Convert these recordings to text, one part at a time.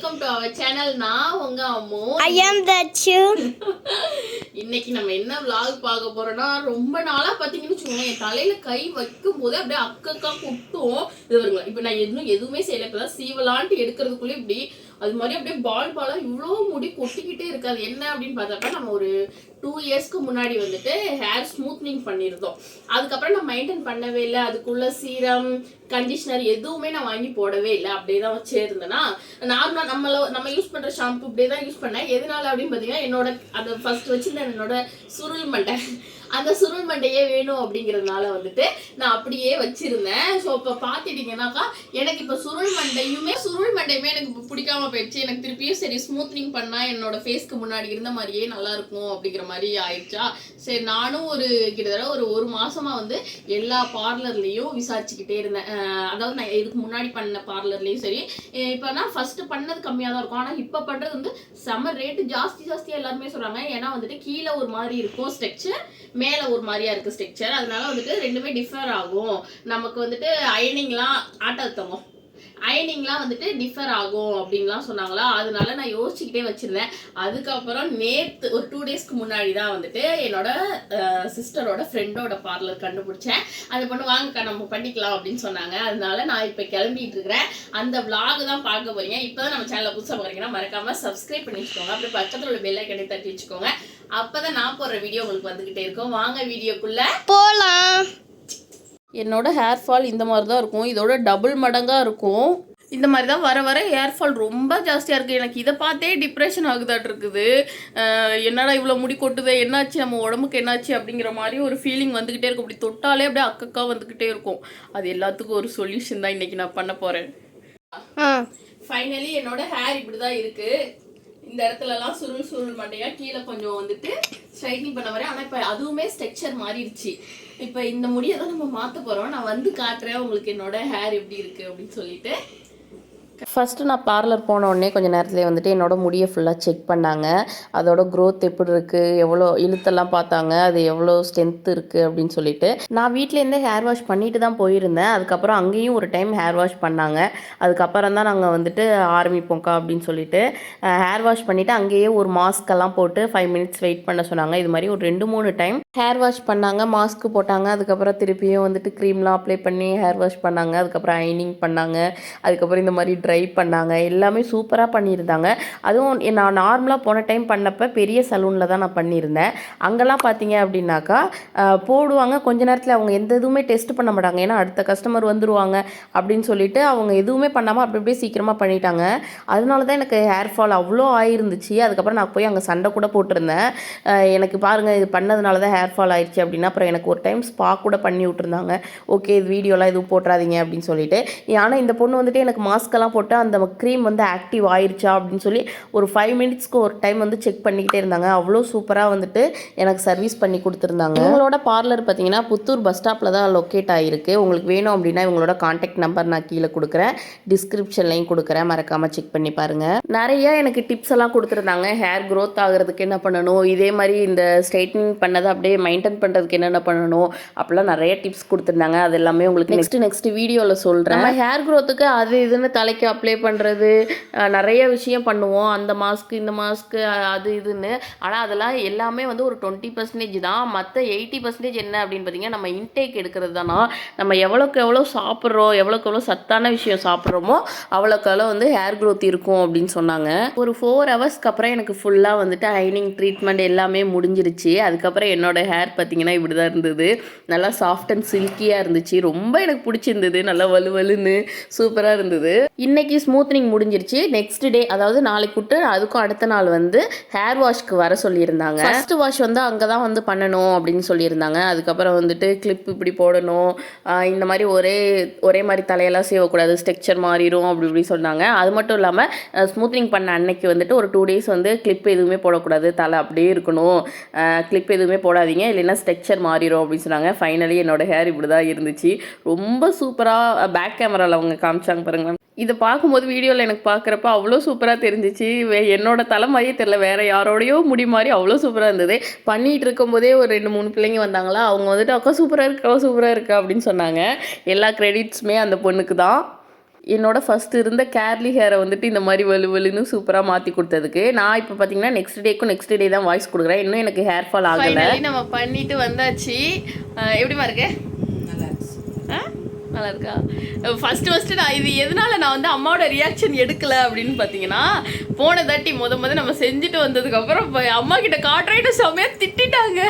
Welcome to our channel. நான் உங்க Ammu. I am Dachu. இன்னைக்கு நம்ம என்ன vlog பார்க்க போறோம்னா, ரொம்ப நாளா பாத்தீங்கன்னு வச்சுக்கோங்க, என் தலையில கை வைக்கும் போது அப்படியே அக்கக்கா குட்டும். இது வருங்க. இப்போ நான் எதுவுமே செய்யல, இப்பதான் சீவலான்ட்டு எடுக்கிறதுக்குள்ளே இப்படி அது மாதிரி அப்படியே பாலா இவ்வளோ முடி கொட்டிக்கிட்டே இருக்காது. என்ன அப்படின்னு பார்த்தப்ப நம்ம ஒரு 2 இயர்ஸ்க்கு முன்னாடி வந்துட்டு ஹேர் ஸ்மூத்னிங் பண்ணியிருந்தோம். அதுக்கப்புறம் நான் மெயின்டைன் பண்ணவே இல்லை. அதுக்குள்ள சீரம் கண்டிஷனர் எதுவுமே நான் வாங்கி போடவே இல்லை. அப்படியே தான் வச்சே இருந்தேன்னா, நார்மலாக நம்ம யூஸ் பண்ணுற ஷாம்பு இப்படியே தான் யூஸ் பண்ணேன். எதனால அப்படின்னு பார்த்தீங்கன்னா, என்னோட அந்த ஃபர்ஸ்ட் வச்சுருந்தேன் என்னோட சுருள் மண்டை, அந்த சுருள் மண்டையே வேணும் அப்படிங்கிறதுனால வந்துட்டு நான் அப்படியே வச்சிருந்தேன். ஸோ இப்போ பார்த்துட்டீங்கன்னாக்கா எனக்கு இப்போ சுருள் மண்டையுமே எனக்கு இப்போ பிடிக்காம போயிடுச்சு. எனக்கு திருப்பியும் சரி ஸ்மூத்னிங் பண்ணால் என்னோட ஃபேஸ்க்கு முன்னாடி இருந்த மாதிரியே நல்லா இருக்கும் அப்படிங்கிற மாதிரி ஆயிடுச்சா. சரி நானும் கிட்டத்தட்ட ஒரு மாசமா வந்து எல்லா பார்லர்லேயும் விசாரிச்சுக்கிட்டே இருந்தேன். அதாவது நான் இதுக்கு முன்னாடி பண்ண பார்லர்லேயும் சரி, இப்போ நான் ஃபர்ஸ்ட் பண்ணது கம்மியாக தான் இருக்கும். ஆனால் இப்போ பண்ணுறது வந்து செம்ம ரேட்டு ஜாஸ்தியாக எல்லாருமே சொல்கிறாங்க. ஏன்னா வந்துட்டு கீழே ஒரு மாதிரி இருக்கும் ஸ்ட்ரக்சர், மேலே ஒரு மாதிரியா இருக்கு ஸ்ட்ரக்சர். அதனால வந்துட்டு ரெண்டுமே டிஃபர் ஆகும். நமக்கு வந்துட்டு அயனிங்லாம் வந்துட்டு டிஃபர் ஆகும் அப்படின்லாம் சொன்னாங்களா. அதனால நான் யோசிச்சுக்கிட்டே வச்சிருந்தேன். அதுக்கப்புறம் நேற்று ஒரு 2 டேஸ்க்கு முன்னாடி தான் வந்துட்டு என்னோட சிஸ்டரோட ஃப்ரெண்டோட பார்லர் கண்டுபிடிச்சேன். அந்த பொண்ணு வாங்கக்கா நம்ம பண்ணிக்கலாம் அப்படின்னு சொன்னாங்க. அதனால நான் இப்போ கிளம்பிட்டு இருக்கிறேன். அந்த விளாக் தான் பார்க்க போறீங்க. இப்போதான் நம்ம சேனலை புதுசாக பார்க்குறீங்கன்னா மறக்காம சப்ஸ்கிரைப் பண்ணி வச்சுக்கோங்க. அப்படியே பக்கத்தில் உள்ள பெல் ஐக்கனை தட்டி வச்சுக்கோங்க. அப்பதான் நான் போடுற வீடியோ உங்களுக்கு வந்துகிட்டே இருக்கும். வாங்க வீடியோக்குள்ள போலாம். என்னோட ஹேர் ஃபால் இந்த மாதிரி தான் இருக்கும். இதோட டபுள் மடங்காக இருக்கும். இந்த மாதிரி தான் வர ஹேர் ஃபால் ரொம்ப ஜாஸ்தியாக இருக்குது. எனக்கு இதை பார்த்தே டிப்ரெஷன் ஆகுதாட்டு இருக்குது. என்னடா இவ்வளோ முடி கொட்டுது, என்னாச்சு நம்ம உடம்புக்கு என்னாச்சு அப்படிங்கிற மாதிரி ஒரு ஃபீலிங் வந்துக்கிட்டே இருக்கும். அப்படி தொட்டாலே அப்படியே அக்கக்கா வந்துக்கிட்டே இருக்கும். அது எல்லாத்துக்கும் ஒரு சொல்யூஷன் தான் இன்றைக்கி நான் பண்ண போகிறேன். ஃபைனலி என்னோட ஹேர் இப்படி தான் இருக்குது. இந்த இடத்துலலாம் சுருள் மண்டையா கீழே கொஞ்சம் வந்துட்டு ஸ்ட்ரைட்னிங் பண்ண வரேன். ஆனால் இப்போ அதுவுமே ஸ்ட்ரக்சர் மாறிடுச்சு. இப்போ இந்த முடியை தான் நம்ம மாற்ற போகிறோம். நான் வந்து காட்டுறேன் உங்களுக்கு என்னோட ஹேர் எப்படி இருக்குது அப்படின்னு சொல்லிட்டு. ஃபஸ்ட்டு நான் பார்லர் போன உடனே கொஞ்சம் நேரத்துலேயே வந்துட்டு என்னோடய முடியை ஃபுல்லாக செக் பண்ணாங்க. அதோட க்ரோத் எப்படி இருக்குது, எவ்வளோ இழுத்தெல்லாம் பார்த்தாங்க, அது எவ்வளோ ஸ்ட்ரென்த் இருக்குது அப்படின்னு சொல்லிட்டு. நான் வீட்டிலேருந்தே ஹேர் வாஷ் பண்ணிட்டு தான் போயிருந்தேன். அதுக்கப்புறம் அங்கேயும் ஒரு டைம் ஹேர் வாஷ் பண்ணாங்க. அதுக்கப்புறம் தான் நாங்கள் வந்துட்டு ஆரம்பிப்போம்க்கா அப்படின்னு சொல்லிட்டு ஹேர் வாஷ் பண்ணிவிட்டு அங்கேயே ஒரு மாஸ்க்கெல்லாம் போட்டு 5 மினிட்ஸ் வெயிட் பண்ண சொன்னாங்க. இது மாதிரி ஒரு 2-3 டைம் ஹேர் வாஷ் பண்ணாங்க, மாஸ்க்கு போட்டாங்க. அதுக்கப்புறம் திருப்பியும் வந்துட்டு க்ரீம்லாம் அப்ளை பண்ணி ஹேர் வாஷ் பண்ணாங்க. அதுக்கப்புறம் ஐனிங் பண்ணாங்க. அதுக்கப்புறம் இந்த மாதிரி ட்ரை பண்ணாங்க. எல்லாமே சூப்பராக பண்ணியிருந்தாங்க. அதுவும் நான் நார்மலாக போன டைம் பண்ணப்போ பெரிய சலூனில் தான் நான் பண்ணியிருந்தேன். அங்கெல்லாம் பார்த்தீங்க அப்படின்னாக்கா போடுவாங்க, கொஞ்ச நேரத்தில் அவங்க எந்த இதுவுமே டெஸ்ட் பண்ண மாட்டாங்க. ஏன்னா அடுத்த கஸ்டமர் வந்துடுவாங்க அப்படின்னு சொல்லிட்டு அவங்க எதுவுமே பண்ணாமல் அப்படி அப்படியே சீக்கிரமாக பண்ணிட்டாங்க. அதனால தான் எனக்கு ஹேர் ஃபால் அவ்வளோ ஆயிருந்துச்சு. அதுக்கப்புறம் நான் போய் அங்கே சண்டை கூட போட்டிருந்தேன். எனக்கு பாருங்கள் இது பண்ணதுனால தான் ஹேர் ஃபால் ஆயிடுச்சு அப்படின்னா. அப்புறம் எனக்கு ஒரு டைம் ஸ்பா கூட பண்ணி விட்டுருந்தாங்க. ஓகே இது வீடியோலாம் எதுவும் போட்டுறாதீங்க அப்படின்னு சொல்லிட்டு. ஆனால் இந்த பொண்ணு வந்துட்டு எனக்கு மாஸ்க்கெல்லாம் போட்டு அந்த க்ரீம் வந்து ஆக்டிவ் ஆயிருச்சா அப்படின்னு சொல்லி ஒரு 5 மினிட்ஸ்க்கு ஒரு டைம் வந்து செக் பண்ணிக்கிட்டே இருந்தாங்க. அவ்வளோ சூப்பராக வந்துட்டு எனக்கு சர்வீஸ் பண்ணி கொடுத்துருந்தாங்க. இவங்களோட பார்லர் பார்த்தீங்கன்னா புத்தூர் பஸ் ஸ்டாப்பில் தான் லொக்கேட் ஆகிருக்கு. உங்களுக்கு வேணும் அப்படின்னா இவங்களோட கான்டாக்ட் நம்பர் நான் கீழே கொடுக்குறேன், டிஸ்கிரிப்ஷன்லையும் கொடுக்குறேன், மறக்காமல் செக் பண்ணி பாருங்கள். நிறைய எனக்கு டிப்ஸ் எல்லாம் கொடுத்துருந்தாங்க. ஹேர் க்ரோத் ஆகிறதுக்கு என்ன பண்ணணும், இதே மாதிரி இந்த ஸ்ட்ரைட்னிங் பண்ணதை அப்படியே மெயின்டைன் பண்ணுறதுக்கு என்னென்ன பண்ணணும், அப்படிலாம் நிறைய டிப்ஸ் கொடுத்துருந்தாங்க. அது எல்லாமே உங்களுக்கு நெக்ஸ்ட் வீடியோவில் சொல்கிறேன். நம்ம ஹேர் க்ரோத்துக்கு அது இதுன்னு தலைக்கு அப்ளை பண்ணுறது நிறைய விஷயம் பண்ணுவோம். அந்த மாஸ்க்கு இந்த மாஸ்க்கு அது இதுன்னு. ஆனால் அதெல்லாம் எல்லாமே வந்து ஒரு 20% தான். மற்ற 80% என்ன அப்படின்னு பார்த்தீங்கன்னா நம்ம இன்டேக் எடுக்கிறது தானா. நம்ம எவ்வளோக்கு எவ்வளோ சாப்பிட்றோம், எவ்வளோக்கு எவ்வளோ சத்தான விஷயம் சாப்பிட்றோமோ அவ்வளோக்கு எவ்வளோ வந்து ஹேர் க்ரோத் இருக்கும் அப்படின்னு சொன்னாங்க. ஒரு 4 ஹவர்ஸ்க்கு அப்புறம் எனக்கு ஃபுல்லாக வந்துட்டு ஐனிங் ட்ரீட்மெண்ட் எல்லாமே முடிஞ்சிருச்சு. அதுக்கப்புறம் என்னோட ஹேர் பார்த்தீங்கன்னா இப்படி தான் இருந்தது. நல்லா சாஃப்ட் அண்ட் சில்கியாக இருந்துச்சு. ரொம்ப எனக்கு பிடிச்சிருந்தது. நல்லா வலுவலுன்னு சூப்பராக இருந்தது. இன்னைக்கு ஸ்மூத்னிங் முடிஞ்சிருச்சு. நெக்ஸ்ட் டே அதாவது நாளைக்கு விட்டு அதுக்கும் அடுத்த நாள் வந்து ஹேர் வாஷ்க்கு வர சொல்லியிருந்தாங்க. ஃபர்ஸ்ட் வாஷ் வந்து அங்கே தான் வந்து பண்ணணும் அப்படின்னு சொல்லியிருந்தாங்க. அதுக்கப்புறம் வந்துட்டு கிளிப் இப்படி போடணும், இந்த மாதிரி ஒரே மாதிரி தலையெல்லாம் செய்யக்கூடாது, ஸ்ட்ரக்சர் மாறிடும் அப்படி இப்படி சொன்னாங்க. அது மட்டும் இல்லாமல் ஸ்மூத்னிங் பண்ண அன்னைக்கு வந்துட்டு ஒரு 2 டேஸ் வந்து கிளிப் எதுவுமே போடக்கூடாது, தலை அப்படியே இருக்கணும், கிளிப் எதுவுமே போடாதீங்க இல்லைன்னா ஸ்ட்ரக்சர் மாறிடும் அப்படின்னு சொன்னாங்க. ஃபைனலி என்னோட ஹேர் இப்படி தான் இருந்துச்சு. ரொம்ப சூப்பராக பேக் கேமராவில் அவங்க காமிச்சாங்க பாருங்களேன். இதை பார்க்கும்போது வீடியோவில் எனக்கு பார்க்குறப்ப அவ்வளோ சூப்பராக தெரிஞ்சிச்சு. என்னோட தலை மாதிரியே தெரில, வேறு யாரோடையோ முடி மாதிரி அவ்வளோ சூப்பராக இருந்தது. பண்ணிகிட்டு இருக்கும்போதே ஒரு 2-3 பிள்ளைங்க வந்தாங்களா, அவங்க வந்துட்டு அக்கா சூப்பராக இருக்கா அப்படின்னு சொன்னாங்க. எல்லா கிரெடிட்ஸுமே அந்த பொண்ணுக்கு தான். என்னோட ஃபர்ஸ்ட் இருந்த கேர்லி ஹேரை வந்துட்டு இந்த மாதிரி வலுவலுன்னு சூப்பராக மாற்றி கொடுத்ததுக்கு. நான் இப்போ பார்த்தீங்கன்னா நெக்ஸ்ட் டே தான் வாய்ஸ் கொடுக்குறேன். இன்னும் எனக்கு ஹேர் ஃபால் ஆகலை. நம்ம பண்ணிட்டு வந்தாச்சு. எப்படிமா இருக்கு? நல்லா இருக்கா? ஃபஸ்ட்டு நான் இது எதனால நான் வந்து அம்மாவோட ரியாக்ஷன் எடுக்கலை அப்படின்னு பார்த்தீங்கன்னா, போன தாட்டி முத நம்ம செஞ்சுட்டு வந்ததுக்கப்புறம் அம்மா கிட்ட காட்டுறேன்னு செம்மையாக திட்டாங்க.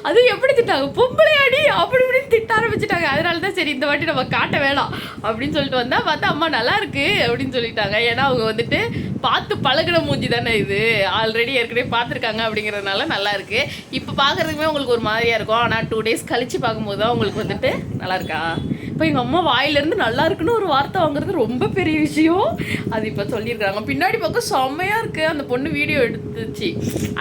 அதுவும் எப்படி திட்டாங்க, பொம்பளையாடி அப்படி இப்படின்னு திட்ட ஆரம்பிச்சிட்டாங்க. அதனால தான் சரி இந்த வாட்டி நம்ம காட்ட வேணாம் அப்படின்னு சொல்லிட்டு வந்தால் பார்த்தா அம்மா நல்லா இருக்கு அப்படின்னு சொல்லிட்டாங்க. ஏன்னா அவங்க வந்துட்டு பார்த்து பழகின மூஞ்சி தானே இது, ஆல்ரெடி ஏற்கனவே பார்த்துருக்காங்க அப்படிங்கிறதுனால நல்லா இருக்கு. இப்போ பார்க்குறதுக்குமே உங்களுக்கு ஒரு மாதிரியாக இருக்கும், ஆனால் 2 days கழித்து பார்க்கும்போது தான் உங்களுக்கு வந்துட்டு நல்லா இருக்கா. இப்போ எங்கள் அம்மா வாயிலேருந்து நல்லா இருக்குன்னு ஒரு வார்த்தை வாங்குறது ரொம்ப பெரிய விஷயம். அது இப்போ சொல்லியிருக்காங்க. பின்னாடி பக்கம் செம்மையாக இருக்குது. அந்த பொண்ணு வீடியோ எடுத்துச்சு,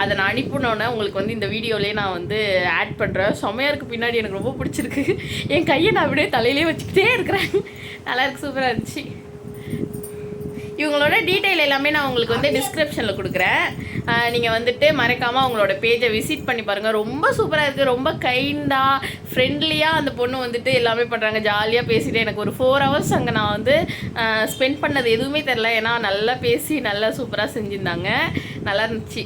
அதை நான் அனுப்பினோன்னே உங்களுக்கு வந்து இந்த வீடியோலேயே நான் வந்து ஆட் பண்ணுறேன். செம்மையாக இருக்குது. பின்னாடி எனக்கு ரொம்ப பிடிச்சிருக்கு. என் கையை நான் அப்படியே தலையிலே வச்சுக்கிட்டே இருக்கிறேன். நல்லா இருக்கு, சூப்பராக இருந்துச்சு. இவங்களோட டீட்டெயில் எல்லாமே நான் உங்களுக்கு வந்து டிஸ்கிரிப்ஷனில் கொடுக்குறேன். நீங்கள் வந்துட்டு மறக்காமல் அவங்களோட பேஜை விசிட் பண்ணி பாருங்கள். ரொம்ப சூப்பராக இருக்குது. ரொம்ப கைண்டாக ஃப்ரெண்ட்லியாக அந்த பொண்ணு வந்துட்டு எல்லாமே பண்ணுறாங்க. ஜாலியாக பேசிட்டு எனக்கு ஒரு 4 hours அங்கே நான் வந்து ஸ்பெண்ட் பண்ணது எதுவுமே தெரில. ஏன்னா நல்லா பேசி நல்லா சூப்பராக செஞ்சுருந்தாங்க. நல்லா இருந்துச்சு.